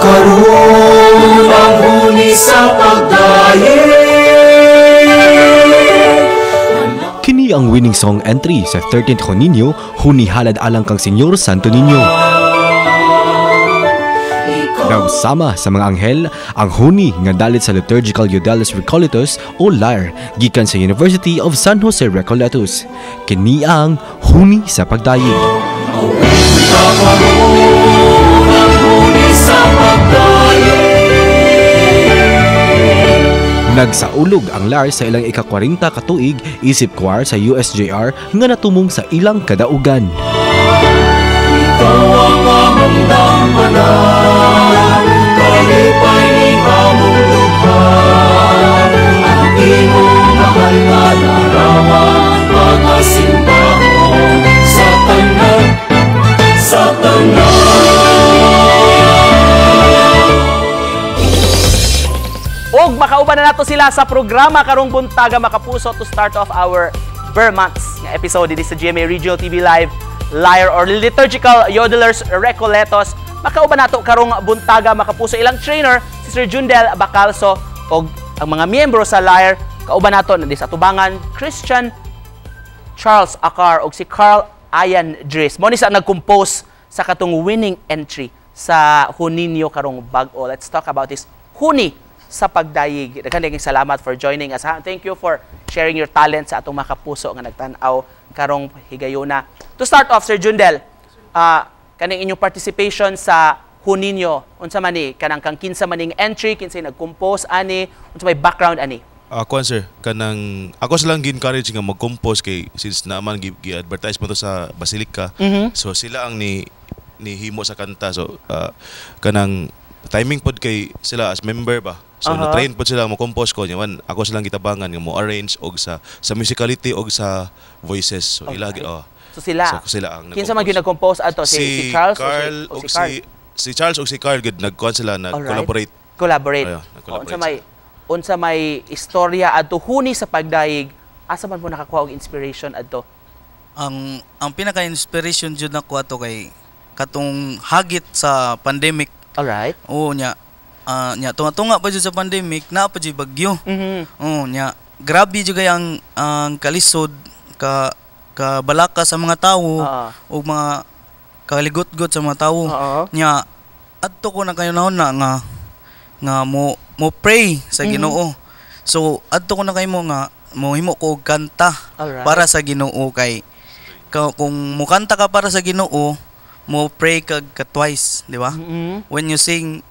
Karon ang huni sa pagdaye. Kini ang winning song entry sa 13th Juninyo, Huni Halad Alang kang Senyor Santo Niño. Nagsama sa mga anghel, ang huni nga dalit sa Liturgical Eudalus Recoletos o LAR, gikan sa University of San Jose Recoletos. Kini ang huni sa pagdayeg. Nagsaulog ang LAR sa ilang ika-40 katuig isip choir sa USJR nga natumong sa ilang kadaugan. Ikaw ang among damanan, kalipay ni among lubhan, ang imong mahal na larawan, mga simbahon sa tanan, sa tanan. Og makauban na nato sila sa programa karong buntaga makapuso to start off our Burr months nga episode dito sa GMA Regional TV Live, LAR or Liturgical Yodelers Recoletos. Makauban nato karong buntaga makapuso ilang trainer si Sir Jundel Bacalso og ang mga miyembro sa LAR. Kauban nato na sa tubangan Christian Charles Acar og si Carl Ayan Dres. Mo ni sa nag-compose sa katong winning entry sa Juninyo karong bag-o. Let's talk about this huni sa pagdayeg. Daghang salamat for joining us. Thank you for sharing your talent sa atong makapuso nga nagtan-aw karong higayuna. To start off, Sir Jundel, kaning inyong participation sa Juninyo, unsa man ni kanang kang kinsa maning entry, kinsay nag-compose ani, unsa may background ani? Ako sir, ako silang gi-encourage nga mag-compose kay since naman gi-advertise mo to sa Basilica. So sila ang ni himo sa kanta. So kanang timing pod kay sila as member ba. So na-train pod sila mo compose ko niyan. Ako silang gitabangan nga mo arrange og sa musicality og sa voices. So ilagi So sila ang kinsa man gyud nag-compose ato si Charles Carl o si Charles og si Carl gud nag-kuan sila nag-collaborate. Unsa may istorya adto huni sa pagdayeg, asa man mo nakakuha og inspiration adto? Ang pinaka-inspiration jud nako ato kay katong hagit sa pandemic. Alright. Oo nya tunga pa jud sa pandemic na pa jud bagyo. Oo nya grabe jud kay ang kalisod ka balaka sa mga tawo o mga kaligot-got sa mga tawo. Nya adto ko na kayo na nga mo pray sa Ginoo. So adto ko na kay mo nga mo himo ko og kanta para sa Ginoo kay kung mo kanta ka para sa Ginoo mo pray ka twice, di ba? When you sing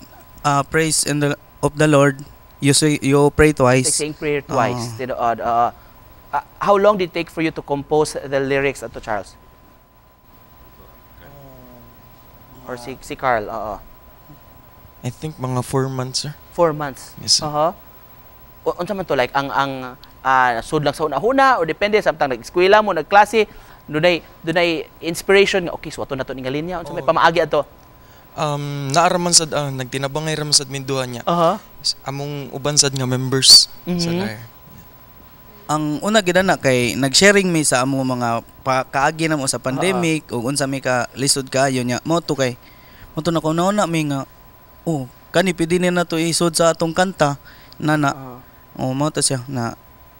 praise of the Lord, you pray twice. Like saying prayer twice. How long did it take for you to compose the lyrics ato, Charles? Or si Carl? I think mga 4 months, sir. 4 months. Yes, sir. Unsa man to like ang sudlang sa una-una or depende samtang nag-eskwela mo, nagklase, dunay inspiration nga okay, suwato na to ning linya. Unsa may pamaagi ato? Naaraman sad nagtinabangay raman sad minduha niya. Among uban sad nga members sa LAR. Ang una gid na kay nag-sharing mi sa among mga kaagi na mo sa pandemic ug unsa may ka lisod kaayo nya mo to kay mo to na ko na mi nga kani pwede na to isod sa atong kanta mo to siya na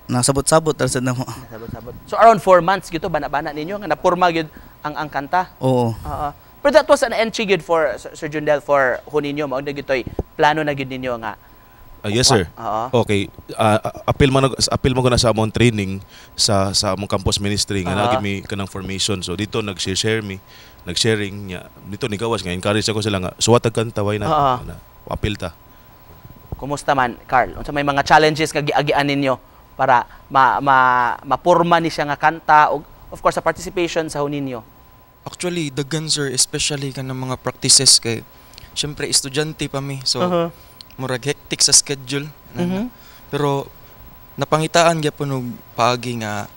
nasabot-sabot sa namo. Nasabot-sabot. So around 4 months gyud to bana-bana ninyo nga napurma gyud ang kanta. Oo. But that was an entry good for Sir Jundel for Juninyo. Maog na gitoy plano na gid ninyo nga. Yes sir. Okay. Appeal mo ko na sa among training sa among campus ministry nga nagid mi kanang formation. So dito nag-sharing niya. Dito ni gawas nga encourage ako sila nga suwat kanta way na appeal ta. Kumusta man Carl? Unsa may mga challenges nga giagian ninyo para mapurma ni siya nga kanta ug of course sa participation sa Juninyo? Actually, daghan sir, especially ka ng mga practices kay syempre estudyante pa mi. So, murag hectic sa schedule. Pero napangitaan gyapon og paagi nga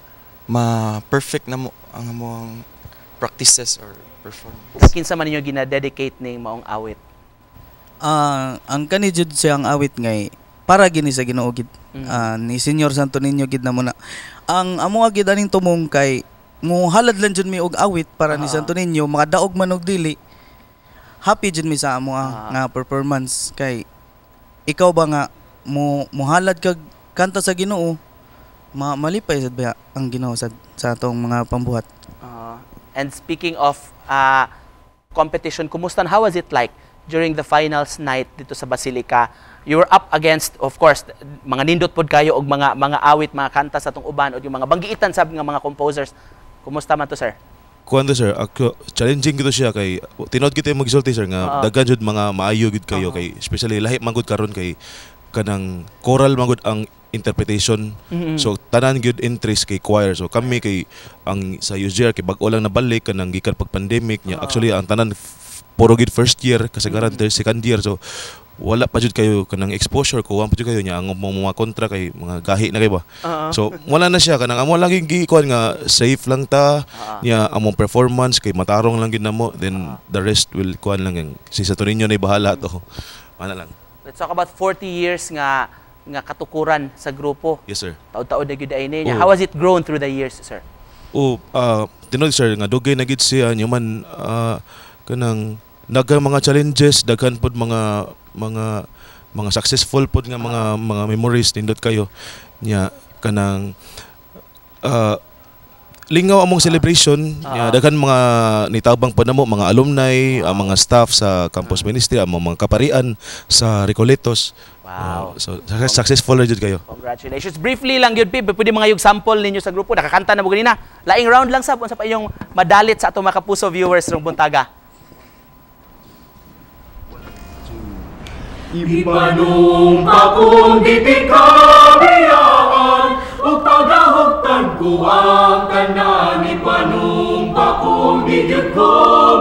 ma-perfect na mo ang among practices or performance. Kinsa man ninyo gina-dedicate ning maong awit? Ang kani jud siyang awit ngay para gini sa Ginoo gid. Ni Senyor Santo Niño gid na muna. Ang amo gid aning tumong kay mo halad lang jud mi og awit para ni Santo Niño makadaog man og dili. happy jud mi sa amo nga performance kay ikaw ba nga muhalad kag kanta sa Ginoo malipay sad ba ang Ginoo sa atong mga pambuhat. And speaking of competition, kumusta, how was it like during the finals night dito sa Basilica? You were up against, of course, mga nindot pod kayo og mga awit, mga kanta sa atong uban o yung mga banggiitan sa mga composers. Kumusta man to, sir? Kuwando sir, ako challenging gito siya kay tinod kita magsulti sir nga daghan jud mga maayo gid kayo kay especially lahi man gud karon kay kanang choral man gud ang interpretation. So tanan gyud interest kay choir. So kami kay ang sa UJR kay bag-o lang nabalik kanang gikan pag pandemic niya. Actually ang tanan puro gid first year kasagaran second year. So wala pa jud kayo kanang exposure ko pa jud kayo nya ang mga kontra kay mga gahi na kay ba. So wala na siya kanang amo lang gikuan nga safe lang ta nya among performance kay matarong lang gid namo then the rest will kuan lang ang si Saturnino na bahala to. Ana lang. Let's talk about 40 years nga katukuran sa grupo. Yes sir. Taud-taud na gyud ay niya. How has it grown through the years, sir? Tinod sir nga dugay na gid siya nya man kanang daghang mga challenges, daghan pod mga successful pod nga mga memories nindot kayo nya kanang lingaw among celebration nya daghan mga nitabang pod namo mga alumni, mga staff sa campus ministry, mga kaparian sa Recoletos. Wow. So successful na jud kayo. Congratulations. Briefly lang yun, Pib, pwede mga yung sample ninyo sa grupo. Nakakanta na mo ganina. Laing round lang sa pa yung madalit sa atong mga kapuso viewers ng Buntaga. Ipanumpa kong di kabiyaan o pagahugtan ko ang tanan. Ipanumpa kong di ko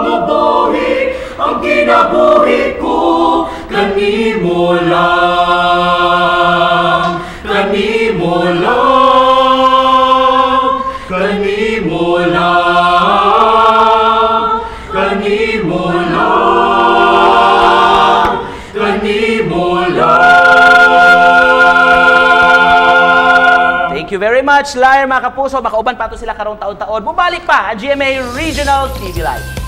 mabuhi ang kinabuhi ko. Kanimo lang, kanimo lang, kanimo lang, kanimo lang, kanimo lang. Thank you very much, Lyre, mga kapuso. Makauban pa to sila karong taon-taon. Bumalik pa ang GMA Regional TV Live.